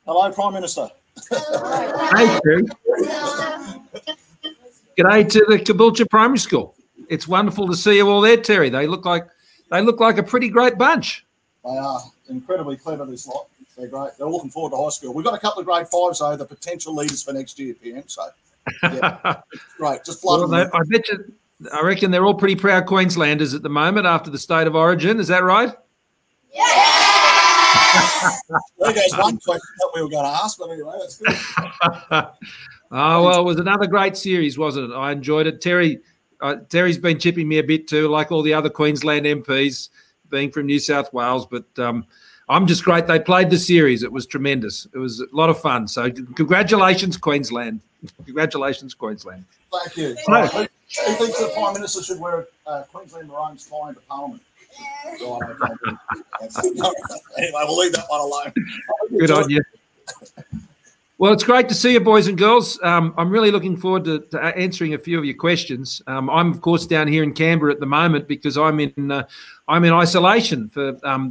Hello, Prime Minister. Hey, Terry. G'day to the Caboolture Primary School. It's wonderful to see you all there, Terry. They look like a pretty great bunch. They are incredibly clever, this lot. They're great. They're looking forward to high school. We've got a couple of grade fives, though, the potential leaders for next year, PM. So, yeah, it's great. Just flood them. I bet you. I reckon they're all pretty proud Queenslanders at the moment after the state of origin. Is that right? Yeah. There goes one question that we were going to ask, but anyway, that's good. Oh, well, it was another great series, wasn't it? I enjoyed it. Terry's been chipping me a bit too, like all the other Queensland MPs, being from New South Wales. But I'm just great. They played the series. It was tremendous. It was a lot of fun. So congratulations, Queensland. Congratulations, Queensland. Thank you. Right. Who thinks the Prime Minister should wear a Queensland Maroons tie into Parliament? Right, okay. Anyway, we'll leave that one alone. Good on you. Well, it's great to see you, boys and girls. I'm really looking forward to answering a few of your questions. I'm, of course, down here in Canberra at the moment because I'm in isolation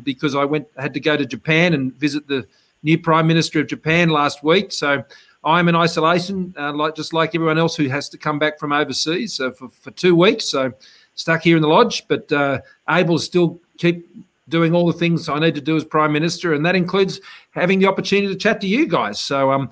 because I had to go to Japan and visit the new Prime Minister of Japan last week. So I'm in isolation, just like everyone else who has to come back from overseas for 2 weeks. So stuck here in the lodge, but able to still keep doing all the things I need to do as Prime Minister, and that includes having the opportunity to chat to you guys. So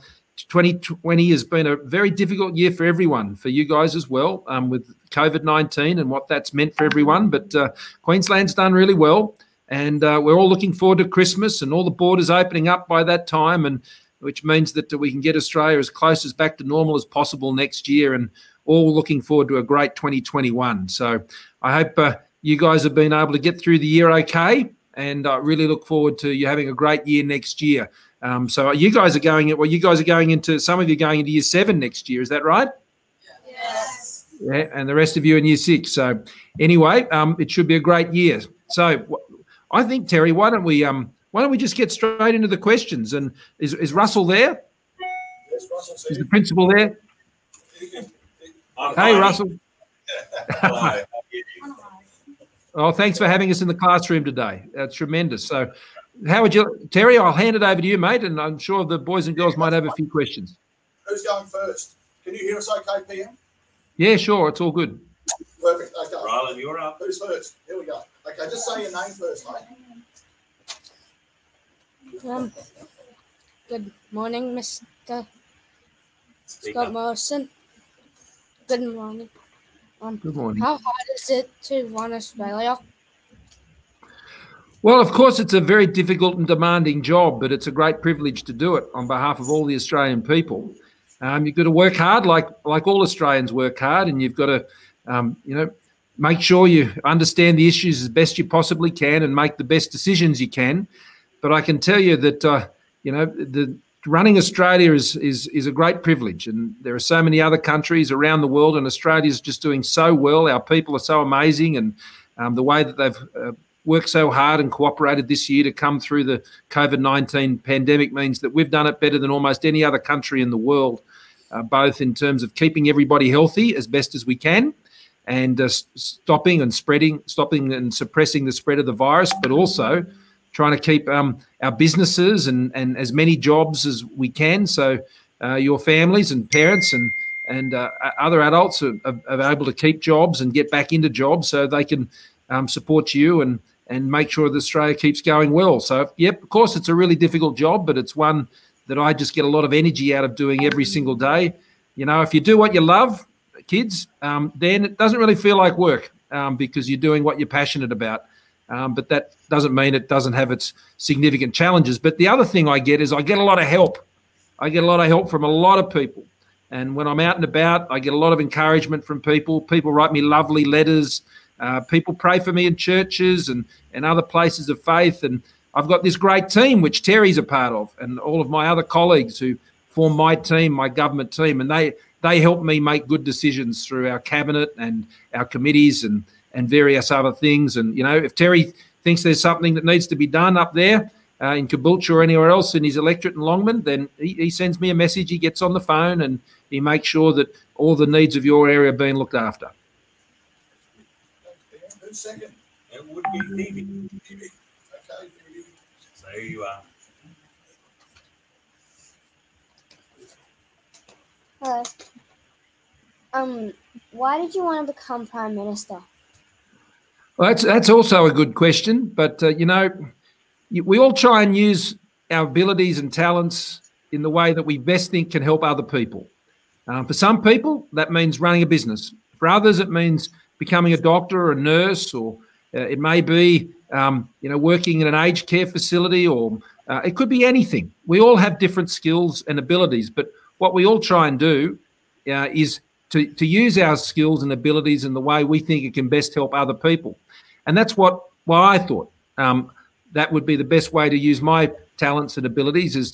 2020 has been a very difficult year for everyone, for you guys as well, with COVID-19 and what that's meant for everyone. But Queensland's done really well, and we're all looking forward to Christmas and all the borders opening up by that time, and which means that we can get Australia as close as back to normal as possible next year, and all looking forward to a great 2021. So I hope you guys have been able to get through the year okay, and I really look forward to you having a great year next year. So you guys are going into, some of you going into year 7 next year, is that right? Yes. Yeah, and the rest of you in year 6. So anyway, it should be a great year. So I think, Terry, why don't we just get straight into the questions? And is Russell there? Yes, Russell's Is here. the principal there? Hey, Russell. Hello. Oh, thanks for having us in the classroom today. That's tremendous. So how would you, Terry, I'll hand it over to you, mate, and I'm sure the boys and girls might have a few questions. Who's going first? Can you hear us okay, PM? Yeah, sure. It's all good. Perfect. Okay. Rylan, you're up. Who's first? Here we go. Okay, just say your name first, mate. Good morning, Mr. Speak Scott up. Morrison. Good morning. Good morning. How hard is it to run Australia? Well, of course, it's a very difficult and demanding job, but it's a great privilege to do it on behalf of all the Australian people. You've got to work hard, like all Australians work hard, and you've got to, make sure you understand the issues as best you possibly can and make the best decisions you can. But I can tell you that, the running Australia is a great privilege, and there are so many other countries around the world, and Australia's just doing so well. Our people are so amazing, and the way that they've worked so hard and cooperated this year to come through the COVID-19 pandemic means that we've done it better than almost any other country in the world, both in terms of keeping everybody healthy as best as we can and stopping and suppressing the spread of the virus, but also trying to keep our businesses and as many jobs as we can, so your families and parents and other adults are able to keep jobs and get back into jobs so they can support you and make sure that Australia keeps going well. So, yep, of course, it's a really difficult job, but it's one that I just get a lot of energy out of doing every single day. You know, if you do what you love, kids, then it doesn't really feel like work because you're doing what you're passionate about. But that doesn't mean it doesn't have its significant challenges. But the other thing I get is I get a lot of help. I get a lot of help from a lot of people. And when I'm out and about, I get a lot of encouragement from people. People write me lovely letters. People pray for me in churches and other places of faith. And I've got this great team, which Terry's a part of, and all of my other colleagues who form my team, my government team. And they help me make good decisions through our cabinet and our committees and various other things. And, you know, if Terry thinks there's something that needs to be done up there in Caboolture or anywhere else in his electorate in Longman, then he sends me a message, he gets on the phone and he makes sure that all the needs of your area are being looked after. Who's second? It would be Phoebe. Okay, Phoebe. So here you are. Hello. Why did you want to become Prime Minister? Well, that's also a good question. But, we all try and use our abilities and talents in the way that we best think can help other people. For some people, that means running a business. For others, it means becoming a doctor or a nurse, or it may be, working in an aged care facility, or it could be anything. We all have different skills and abilities, but what we all try and do is to use our skills and abilities in the way we think it can best help other people. And that's why I thought that would be the best way to use my talents and abilities is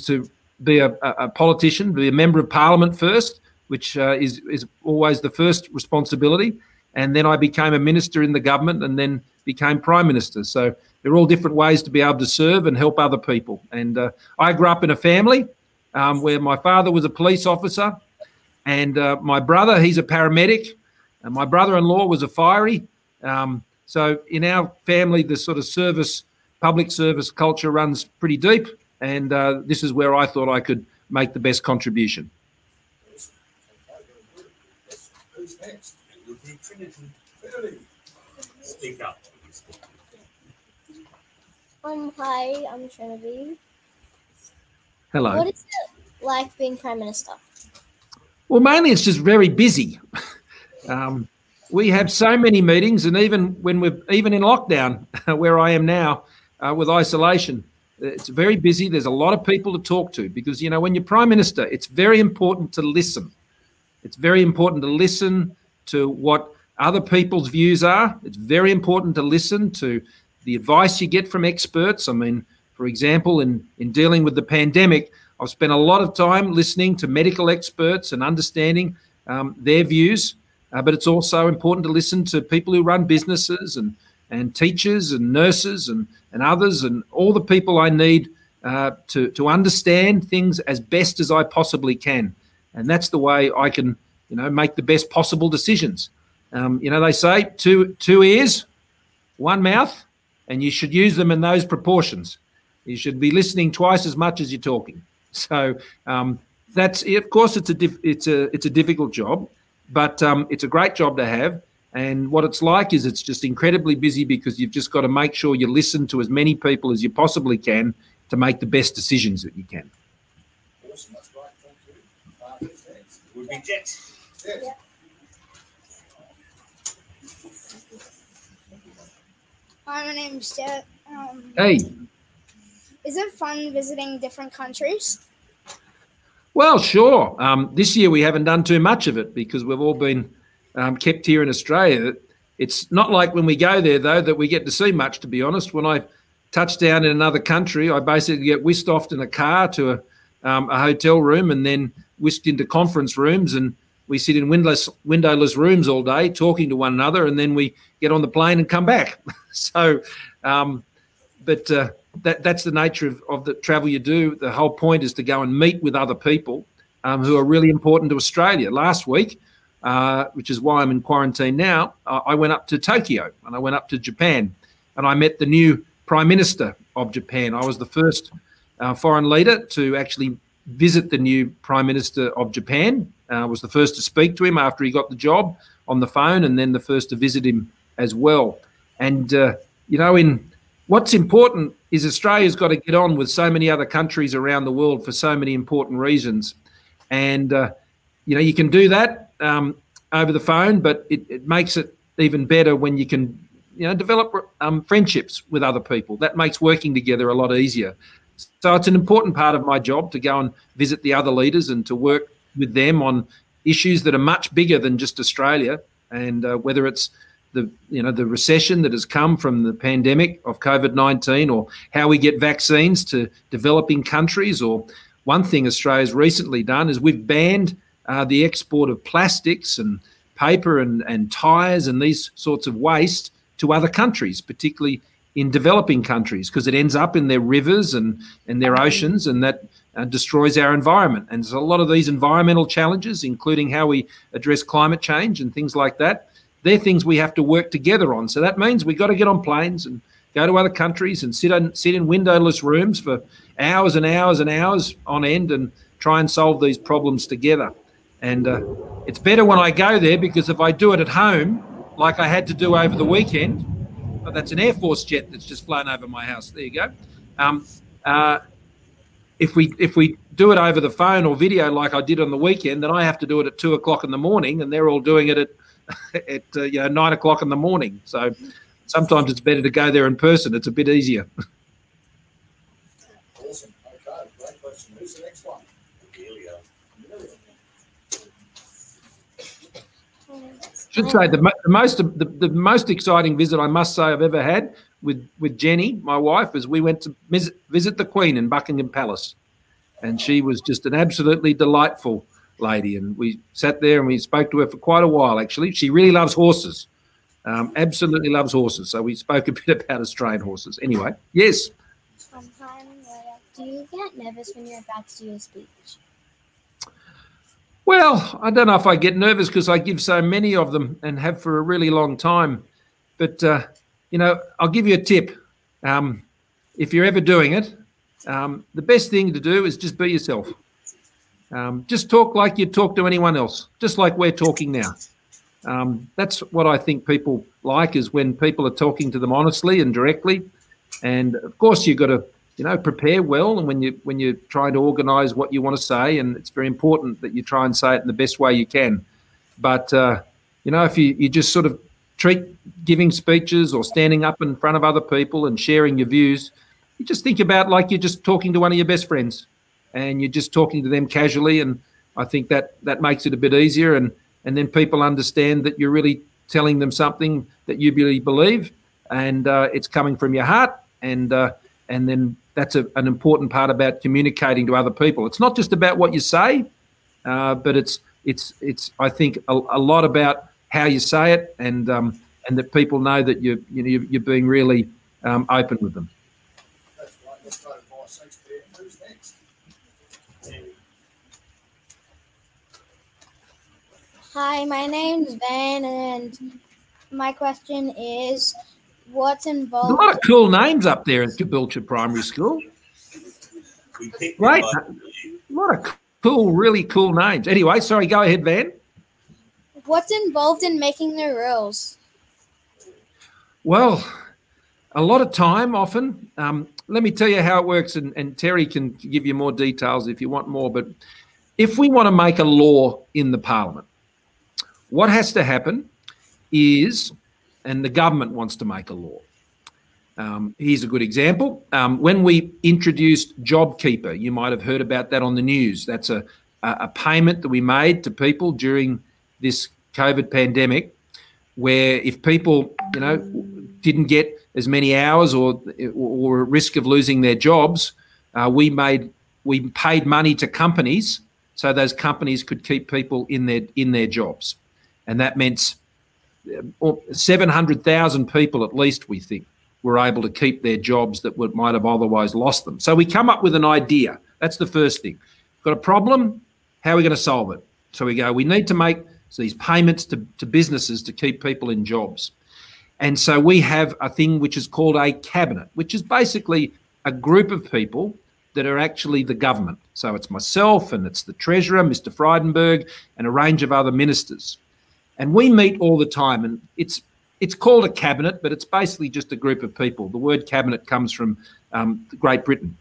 to be a politician, be a member of parliament first, which is always the first responsibility. And then I became a minister in the government and then became Prime Minister. So they're all different ways to be able to serve and help other people. And I grew up in a family where my father was a police officer, and my brother, he's a paramedic, and my brother-in-law was a fiery. So in our family, the sort of public service culture runs pretty deep, and this is where I thought I could make the best contribution. Who's next? It would be Trinity. Speak up. Hi, I'm Trinity. Hello. What is it like being Prime Minister? Well, mainly it's just very busy. We have so many meetings, and even in lockdown, where I am now with isolation, it's very busy. There's a lot of people to talk to because, when you're Prime Minister, it's very important to listen. It's very important to listen to what other people's views are. It's very important to listen to the advice you get from experts. I mean, for example, in dealing with the pandemic, I've spent a lot of time listening to medical experts and understanding their views. But it's also important to listen to people who run businesses and teachers and nurses and others and all the people I need to understand things as best as I possibly can. And that's the way I can, make the best possible decisions. They say two ears, one mouth, and you should use them in those proportions. You should be listening twice as much as you're talking. So that's, of course, it's a difficult job. But it's a great job to have. And what it's like is it's just incredibly busy because you've just got to make sure you listen to as many people as you possibly can to make the best decisions that you can. Awesome, that's great. Thank you. Who's next? It would be Jet. Yes. Hi, my name's Jet. Hey. Is it fun visiting different countries? Well, sure. This year we haven't done too much of it because we've all been kept here in Australia. It's not like when we go there, though, that we get to see much, to be honest. When I touch down in another country, I basically get whisked off in a car to a hotel room and then whisked into conference rooms, and we sit in windowless rooms all day talking to one another, and then we get on the plane and come back. So, that's the nature of the travel you do. The whole point is to go and meet with other people who are really important to Australia. Last week, which is why I'm in quarantine now, I went up to Tokyo and I went up to Japan and I met the new Prime Minister of Japan. I was the first foreign leader to actually visit the new Prime Minister of Japan. I was the first to speak to him after he got the job on the phone, and then the first to visit him as well. And, what's important is Australia's got to get on with so many other countries around the world for so many important reasons. And, you can do that over the phone, but it makes it even better when you can, develop friendships with other people. That makes working together a lot easier. So it's an important part of my job to go and visit the other leaders and to work with them on issues that are much bigger than just Australia, and whether it's the recession that has come from the pandemic of COVID-19, or how we get vaccines to developing countries. Or one thing Australia's recently done is we've banned the export of plastics and paper and tyres and these sorts of waste to other countries, particularly in developing countries, because it ends up in their rivers and their oceans, and that destroys our environment. And there's a lot of these environmental challenges, including how we address climate change and things like that. They're things we have to work together on. So that means we've got to get on planes and go to other countries and sit in windowless rooms for hours and hours and hours on end and try and solve these problems together. And it's better when I go there, because if I do it at home, like I had to do over the weekend, oh, that's an Air Force jet that's just flown over my house. There you go. If we do it over the phone or video like I did on the weekend, then I have to do it at 2 o'clock in the morning, and they're all doing it at 9 o'clock in the morning. So sometimes it's better to go there in person. It's a bit easier. Awesome. Okay, great question. Who's the next one? Amelia. Should say the most exciting visit I must say I've ever had with Jenny, my wife, is we went to visit the Queen in Buckingham Palace, and she was just an absolutely delightful lady. And we sat there and we spoke to her for quite a while. Actually, she really loves horses, absolutely loves horses. So we spoke a bit about Australian horses. Anyway, yes. Do you get nervous when you're about to do a speech? Well, I don't know if I get nervous because I give so many of them and have for a really long time. But, I'll give you a tip. If you're ever doing it, the best thing to do is just be yourself. Just talk like you talk to anyone else, just like we're talking now. That's what I think people like, is when people are talking to them honestly and directly. And, of course, you've got to prepare well, and when you're trying to organise what you want to say, and it's very important that you try and say it in the best way you can. But if you just sort of treat giving speeches or standing up in front of other people and sharing your views, you just think about like you're just talking to one of your best friends, and you're just talking to them casually. And I think that makes it a bit easier, and then people understand that you're really telling them something that you really believe, and it's coming from your heart, and then that's an important part about communicating to other people. It's not just about what you say, but it's I think a lot about how you say it, and that people know that you're being really open with them. That's right. Let's go to Vice 6 there. Who's next? Hi, my name's Van, and my question is, what's involved? There's a lot of cool names up there in Caboolture Primary School. Right, a lot of cool, really cool names. Anyway, sorry, go ahead, Van. What's involved in making the rules? Well, a lot of time, often. Let me tell you how it works, and Terry can give you more details if you want more. But if we want to make a law in the Parliament, what has to happen is, and the government wants to make a law. Here's a good example. When we introduced JobKeeper, you might have heard about that on the news. That's a payment that we made to people during this COVID pandemic, where if people, didn't get as many hours or at risk of losing their jobs, we paid money to companies so those companies could keep people in their jobs, and that meant 700,000 people at least, we think, were able to keep their jobs that might have otherwise lost them. So we come up with an idea. That's the first thing. Got a problem? How are we going to solve it? So we need to make these payments to businesses to keep people in jobs. And so we have a thing which is called a cabinet, which is basically a group of people that are actually the government. So it's myself, and it's the Treasurer, Mr. Frydenberg, and a range of other ministers. And we meet all the time, and it's called a cabinet, but it's basically just a group of people. The word cabinet comes from Great Britain.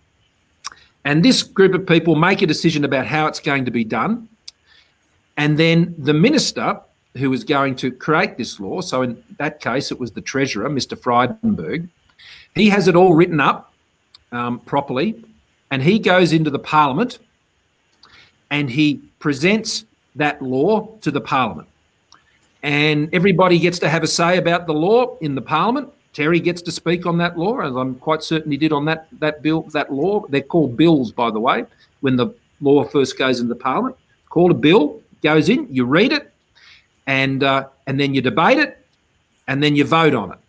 And this group of people make a decision about how it's going to be done. And then the minister who is going to create this law, so in that case it was the Treasurer, Mr. Frydenberg, he has it all written up properly, and he goes into the Parliament and he presents that law to the Parliament. And everybody gets to have a say about the law in the Parliament. Terry gets to speak on that law, as I'm quite certain he did on that law. They're called bills, by the way, when the law first goes into Parliament. It's called a bill, goes in, you read it, and then you debate it, and then you vote on it.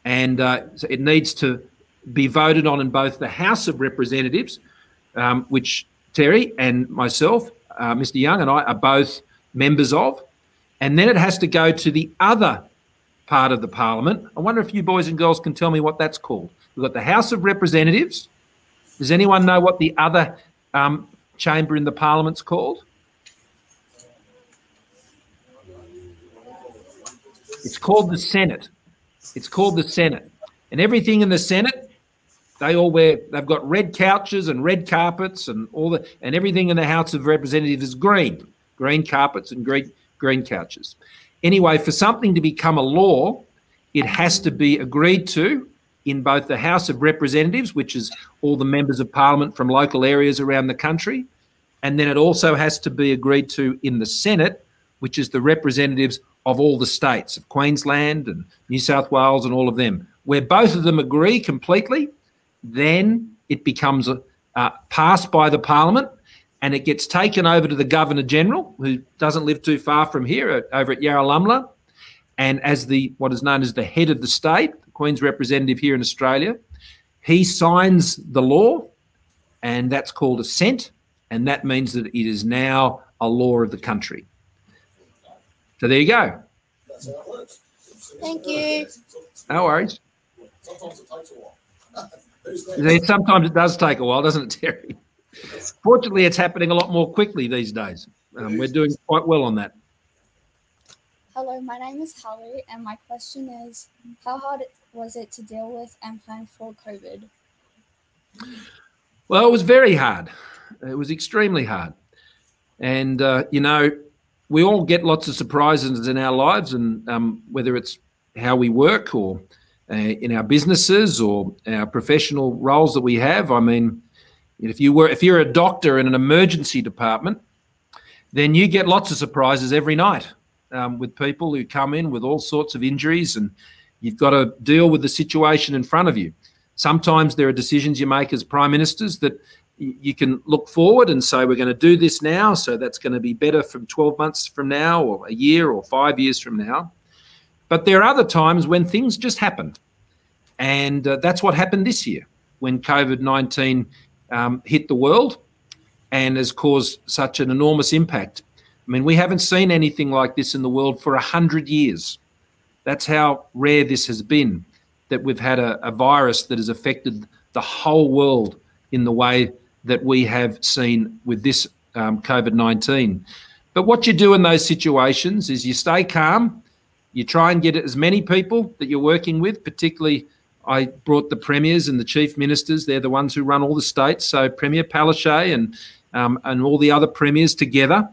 And so it needs to be voted on in both the House of Representatives, which Terry and myself, Mr. Young and I are both members of, and then it has to go to the other part of the Parliament. I wonder if you boys and girls can tell me what that's called. We've got the House of Representatives. Does anyone know what the other chamber in the Parliament's called? It's called the Senate. It's called the Senate. And everything in the Senate, they've got red couches and red carpets and and everything in the House of Representatives is green carpets and green couches. Anyway, for something to become a law, it has to be agreed to in both the House of Representatives, which is all the members of Parliament from local areas around the country, and then it also has to be agreed to in the Senate, which is the representatives of all the states, of Queensland and New South Wales and all of them. Where both of them agree completely, then it becomes passed by the Parliament and it gets taken over to the Governor-General, who doesn't live too far from here, over at Yarralumla, and as what is known as the head of the state, the Queen's representative here in Australia, he signs the law, and that's called assent, and that means that it is now a law of the country. So there you go. That's how it works. Thank you. No worries. Sometimes it takes a while. Sometimes it does take a while, doesn't it, Terry? Fortunately, it's happening a lot more quickly these days. We're doing quite well on that. Hello, my name is Holly, and my question is, how hard was it to deal with and plan for COVID? Well, it was very hard. It was extremely hard. And, we all get lots of surprises in our lives, and whether it's how we work or in our businesses or our professional roles that we have. I mean, if you're a doctor in an emergency department, then you get lots of surprises every night with people who come in with all sorts of injuries, and you've got to deal with the situation in front of you. Sometimes there are decisions you make as prime ministers that you can look forward and say, we're going to do this now, so that's going to be better from 12 months from now or a year or 5 years from now. But there are other times when things just happened. And that's what happened this year when COVID-19 hit the world and has caused such an enormous impact. I mean, we haven't seen anything like this in the world for 100 years. That's how rare this has been, that we've had a virus that has affected the whole world in the way that we have seen with this COVID-19. But what you do in those situations is you stay calm, you try and get as many people that you're working with, particularly I brought the premiers and the chief ministers. They're the ones who run all the states. So Premier Palaszczuk and all the other premiers together.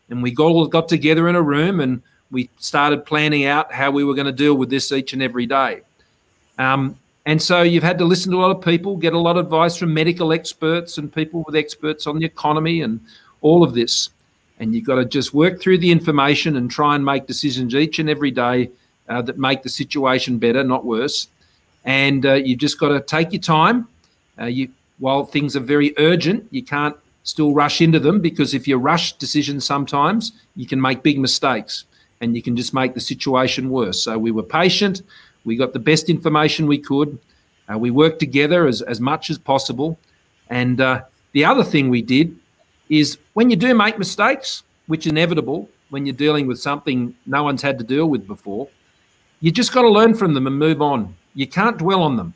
And we all got together in a room and we started planning out how we were going to deal with this each and every day. And so you've had to listen to a lot of people, get a lot of advice from medical experts and people with experts on the economy and all of this. And you've got to just work through the information and try and make decisions each and every day that make the situation better, not worse. And you've just got to take your time. While things are very urgent, you can't still rush into them, because if you rush decisions sometimes, you can make big mistakes and you can just make the situation worse. So we were patient. We got the best information we could. We worked together as much as possible. And the other thing we did is when you do make mistakes, which is inevitable when you're dealing with something no one's had to deal with before, you just got to learn from them and move on. You can't dwell on them.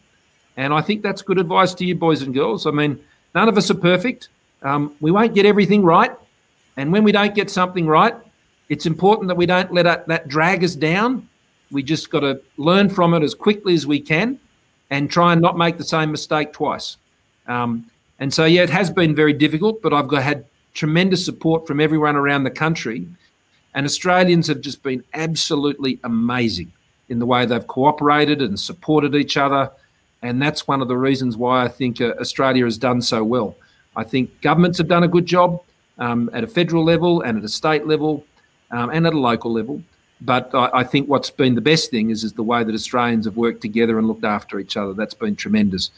And I think that's good advice to you boys and girls. I mean, none of us are perfect. We won't get everything right. And when we don't get something right, it's important that we don't let that drag us down. We just got to learn from it as quickly as we can and try and not make the same mistake twice. And so, yeah, it has been very difficult, but I've had tremendous support from everyone around the country. And Australians have just been absolutely amazing in the way they've cooperated and supported each other. And that's one of the reasons why I think Australia has done so well. I think governments have done a good job at a federal level and at a state level and at a local level. But I think what's been the best thing is the way that Australians have worked together and looked after each other. That's been tremendous.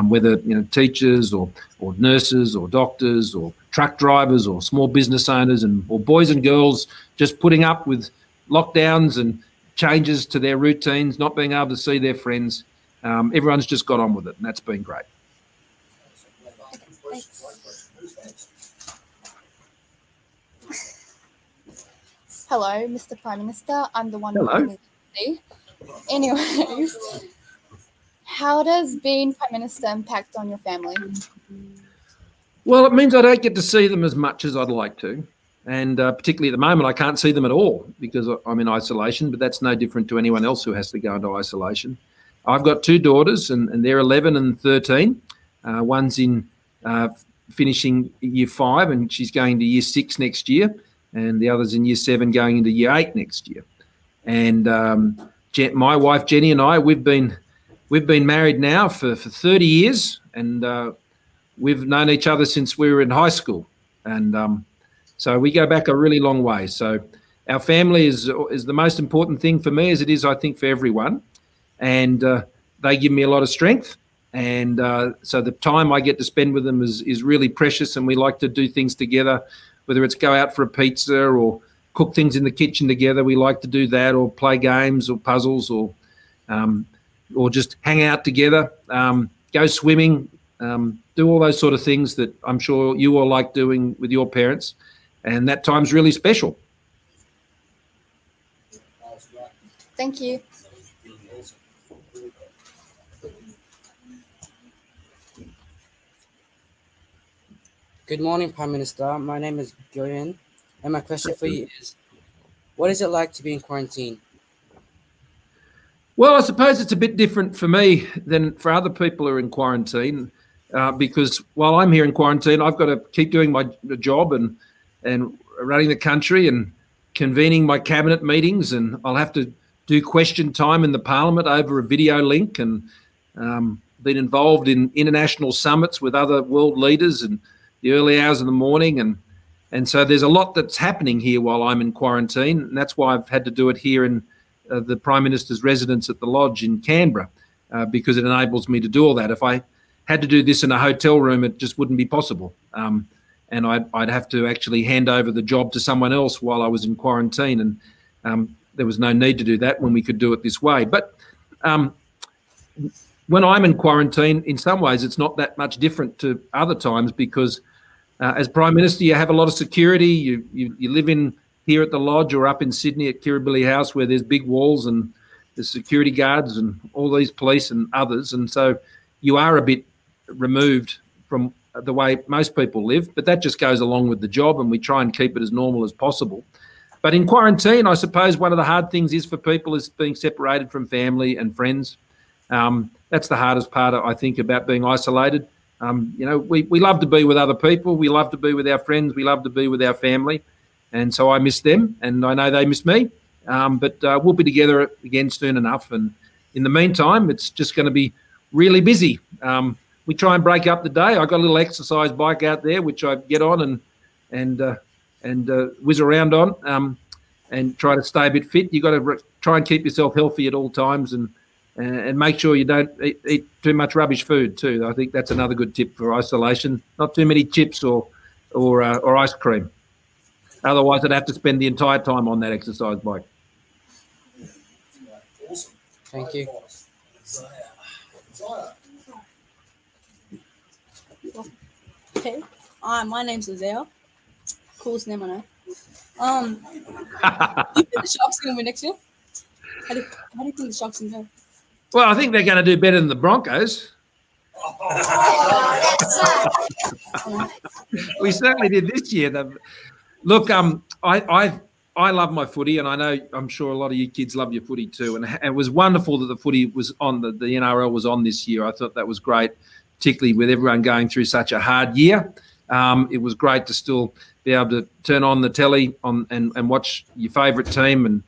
Whether teachers or nurses or doctors or truck drivers or small business owners or boys and girls just putting up with lockdowns and changes to their routines, not being able to see their friends. Everyone's just got on with it, and that's been great. Hello, Mr. Prime Minister. I'm the one. Hello. Anyways, how does being Prime Minister impact on your family? Well, it means I don't get to see them as much as I'd like to. And particularly at the moment, I can't see them at all because I'm in isolation, but that's no different to anyone else who has to go into isolation. I've got two daughters, and they're 11 and 13. One's in finishing year 5, and she's going to year 6 next year, and the other's in year 7 going into year 8 next year. And my wife Jenny and I, we've been married now for 30 years, and we've known each other since we were in high school, and so we go back a really long way. So our family is the most important thing for me, as it is, I think, for everyone. And they give me a lot of strength. And so the time I get to spend with them is really precious, and we like to do things together, whether it's go out for a pizza or cook things in the kitchen together. We like to do that, or play games or puzzles, or just hang out together, go swimming, do all those sort of things that I'm sure you all like doing with your parents. And that time's really special. Thank you. Good morning, Prime Minister. My name is Gillian, and my question for you is, what is it like to be in quarantine? Well, I suppose it's a bit different for me than for other people who are in quarantine, because while I'm here in quarantine, I've got to keep doing my job and running the country and convening my cabinet meetings, and I'll have to do question time in the Parliament over a video link, and been involved in international summits with other world leaders in the early hours of the morning, and so there's a lot that's happening here while I'm in quarantine, and that's why I've had to do it here in the Prime Minister's residence at the Lodge in Canberra, because it enables me to do all that. If I had to do this in a hotel room, it just wouldn't be possible. And I'd have to actually hand over the job to someone else while I was in quarantine, and there was no need to do that when we could do it this way. But when I'm in quarantine, in some ways, it's not that much different to other times, because as Prime Minister, you have a lot of security. You live in here at the Lodge or up in Sydney at Kirribilli House, where there's big walls and there's security guards and all these police and others, and so you are a bit removed from the way most people live, but that just goes along with the job, and we try and keep it as normal as possible. But in quarantine, I suppose one of the hard things is for people is being separated from family and friends. That's the hardest part, I think, about being isolated. We love to be with other people. We love to be with our friends. We love to be with our family. And so I miss them, and I know they miss me. But we'll be together again soon enough. And in the meantime, it's just going to be really busy. We try and break up the day. I've got a little exercise bike out there, which I get on and whiz around on, and try to stay a bit fit. You've got to try and keep yourself healthy at all times, and make sure you don't eat too much rubbish food too. I think that's another good tip for isolation. Not too many chips or ice cream. Otherwise, I'd have to spend the entire time on that exercise bike. Awesome. Thank you. Okay. Hi, my name's Azale. Coolest name I know. Do you think the Sharks are going to win next year? How do you think the Sharks are going to go? Well, I think they're going to do better than the Broncos. We certainly did this year. Look, I love my footy, and I'm sure a lot of you kids love your footy too. And it was wonderful that the footy was on, the NRL was on this year. I thought that was great, particularly with everyone going through such a hard year. It was great to still be able to turn on the telly and watch your favourite team. And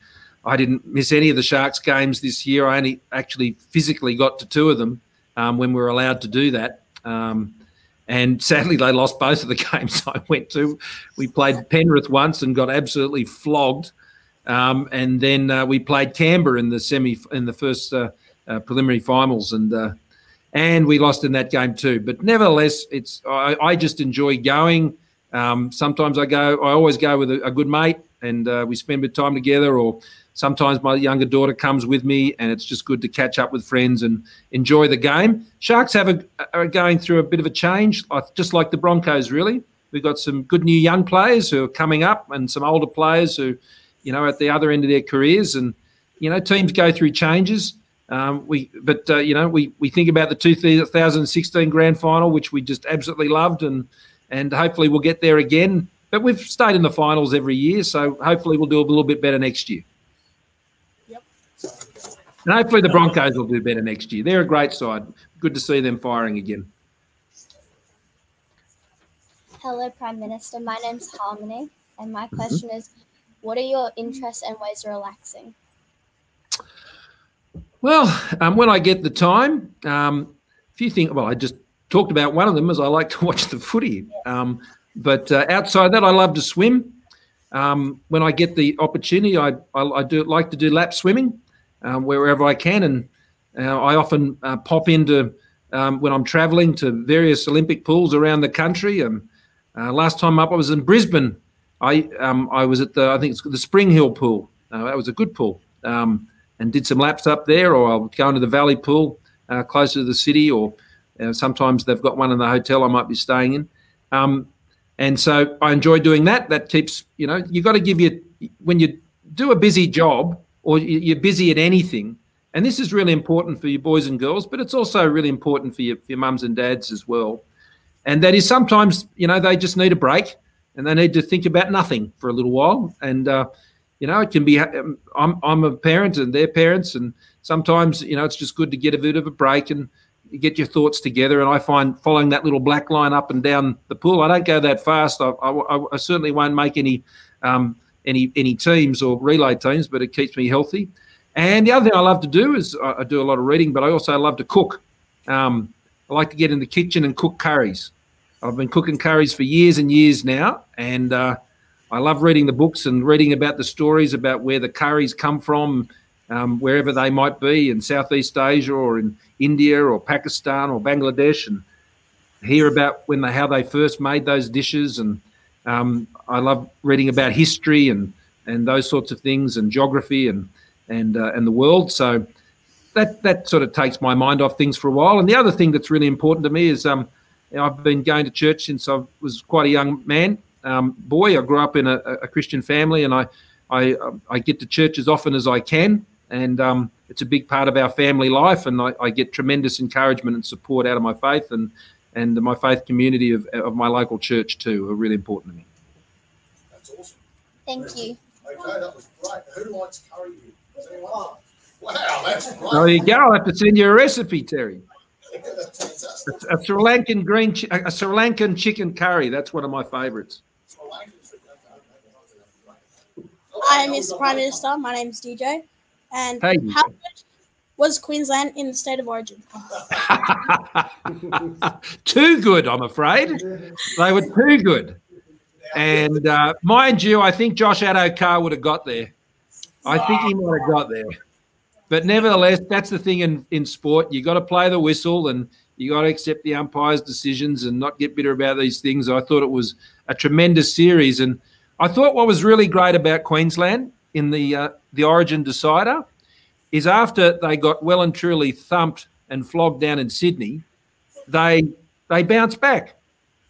I didn't miss any of the Sharks games this year. I only actually physically got to 2 of them when we were allowed to do that. And sadly, they lost both of the games I went to. We played Penrith once and got absolutely flogged. And then we played Canberra in the first preliminary finals, and we lost in that game too. But nevertheless, I just enjoy going. Sometimes I always go with a good mate, and we spend a bit of time together, or sometimes my younger daughter comes with me, and it's just good to catch up with friends and enjoy the game. Sharks are going through a bit of a change, just like the Broncos, really. We've got some good new young players who are coming up, and some older players who, are at the other end of their careers. And, teams go through changes. We think about the 2016 grand final, which we just absolutely loved, and and hopefully we'll get there again. But we've stayed in the finals every year, so hopefully we'll do a little bit better next year. Yep. And hopefully the Broncos will do better next year. They're a great side. Good to see them firing again. Hello, Prime Minister. My name's Harmony, and my question is, what are your interests and ways of relaxing? Well, when I get the time, if you think, well, I just talked about one of them, as I like to watch the footy. But outside that, I love to swim. When I get the opportunity, I do like to do lap swimming wherever I can, and I often pop into when I'm travelling to various Olympic pools around the country. Last time up, I was in Brisbane. I was at I think it's the Spring Hill pool. That was a good pool, and did some laps up there. Or I'll go into the Valley pool closer to the city, or sometimes they've got one in the hotel I might be staying in. And so I enjoy doing that. That keeps, you've got to give when you do a busy job or you're busy at anything, and this is really important for you boys and girls, but it's also really important for your mums and dads as well. And that is sometimes, they just need a break and they need to think about nothing for a little while. And, it can be, I'm a parent and they're parents, and sometimes, it's just good to get a bit of a break and you get your thoughts together. And I find following that little black line up and down the pool, I don't go that fast. I certainly won't make any teams or relay teams, but it keeps me healthy. And the other thing I love to do is I do a lot of reading, but I also love to cook. I like to get in the kitchen and cook curries. I've been cooking curries for years and years now, and I love reading the books and reading about the stories about where the curries come from, wherever they might be, in Southeast Asia or in India or Pakistan or Bangladesh, and hear about how they first made those dishes. And I love reading about history and those sorts of things, and geography and the world. So that sort of takes my mind off things for a while. And the other thing that's really important to me is I've been going to church since I was quite a young boy. I grew up in a Christian family, and I get to church as often as I can. And it's a big part of our family life, and I get tremendous encouragement and support out of my faith and my faith community of my local church too are really important to me. That's awesome. Thank you. Okay, that was great. Who likes curry here? Does anyone? Wow, that's great. There you go. I'll have to send you a recipe, Terry. That's fantastic. A Sri Lankan chicken curry. That's one of my favourites. Hi, Mr. Prime Minister. My name's DJ. And hey, how good was Queensland in the state of origin? Too good, I'm afraid. They were too good. And mind you, I think Josh Adokar would have got there. I think he might have got there. But nevertheless, that's the thing in sport. You got to play the whistle, and you got to accept the umpire's decisions and not get bitter about these things. I thought it was a tremendous series. And I thought what was really great about Queensland in the Origin decider is after they got well and truly thumped and flogged down in Sydney, they bounced back.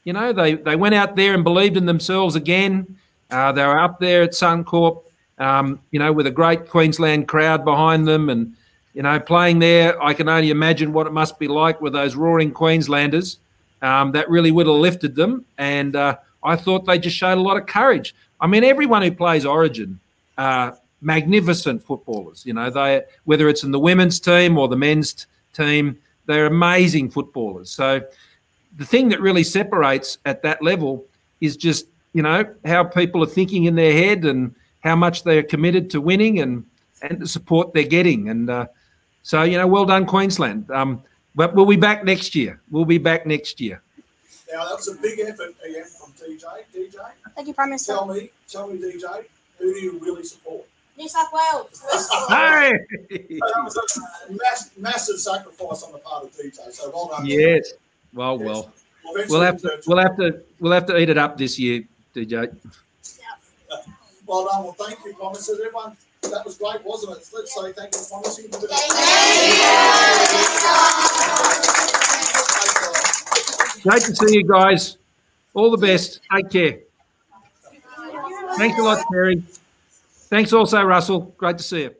They went out there and believed in themselves again. They were up there at Suncorp, with a great Queensland crowd behind them, and playing there. I can only imagine what it must be like with those roaring Queenslanders. That really would have lifted them, and I thought they just showed a lot of courage. I mean, everyone who plays Origin are magnificent footballers. Whether it's in the women's team or the men's team, they're amazing footballers. So the thing that really separates at that level is just, how people are thinking in their head and how much they are committed to winning and the support they're getting. And so, well done, Queensland. But we'll be back next year. Now, that was a big effort again from DJ. DJ, Thank you, Prime Minister. tell me, DJ, who do you really support? New South Wales. Hey! That was a massive sacrifice on the part of DJ. So well done. Yes. Well. Yes. We'll have to eat it up this year, DJ. Well done. Well, thank you, promises, everyone. That was great, wasn't it? Let's say thank you, promising. Great to see you guys. All the best. Take care. Thanks a lot, Terry. Thanks also, Russell. Great to see you.